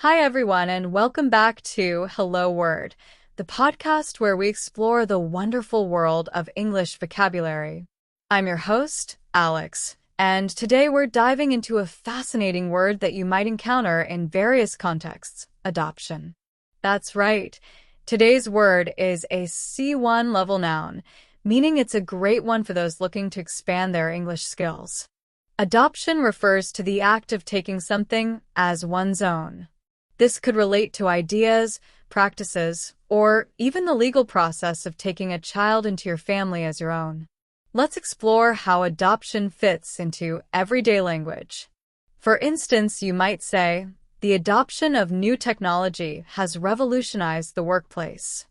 Hi, everyone, and welcome back to Hello Word, the podcast where we explore the wonderful world of English vocabulary. I'm your host, Alex, and today we're diving into a fascinating word that you might encounter in various contexts: adoption. That's right. Today's word is a C1 level noun, meaning it's a great one for those looking to expand their English skills. Adoption refers to the act of taking something as one's own. This could relate to ideas, practices, or even the legal process of taking a child into your family as your own. Let's explore how adoption fits into everyday language. For instance, you might say, the adoption of new technology has revolutionized the workplace.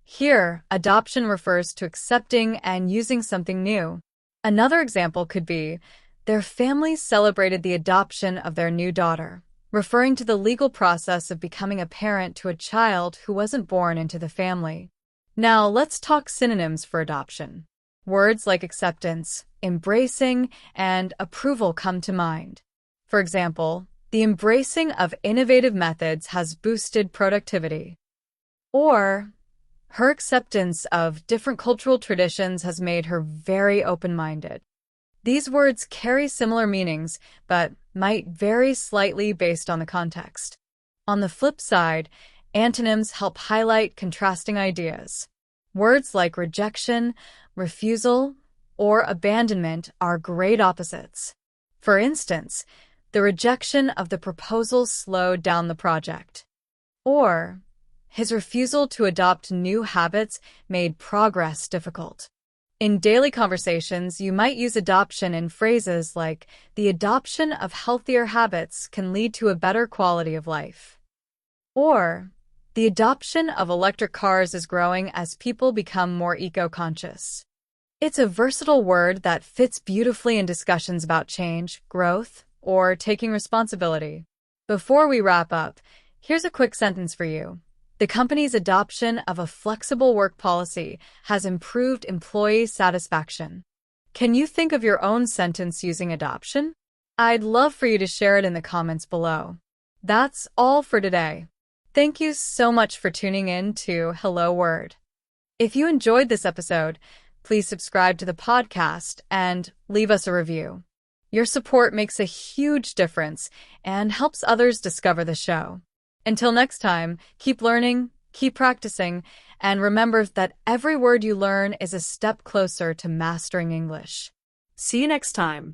Here, adoption refers to accepting and using something new. Another example could be, their family celebrated the adoption of their new daughter, referring to the legal process of becoming a parent to a child who wasn't born into the family. Now, let's talk synonyms for adoption. Words like acceptance, embracing, and approval come to mind. For example, the embracing of innovative methods has boosted productivity. Or, her acceptance of different cultural traditions has made her very open-minded. These words carry similar meanings, but might vary slightly based on the context. On the flip side, antonyms help highlight contrasting ideas. Words like rejection, refusal, or abandonment are great opposites. For instance, the rejection of the proposal slowed down the project. Or, his refusal to adopt new habits made progress difficult. In daily conversations, you might use adoption in phrases like, the adoption of healthier habits can lead to a better quality of life. Or, the adoption of electric cars is growing as people become more eco-conscious. It's a versatile word that fits beautifully in discussions about change, growth, or taking responsibility. Before we wrap up, here's a quick sentence for you. The company's adoption of a flexible work policy has improved employee satisfaction. Can you think of your own sentence using adoption? I'd love for you to share it in the comments below. That's all for today. Thank you so much for tuning in to Hello Word. If you enjoyed this episode, please subscribe to the podcast and leave us a review. Your support makes a huge difference and helps others discover the show. Until next time, keep learning, keep practicing, and remember that every word you learn is a step closer to mastering English. See you next time.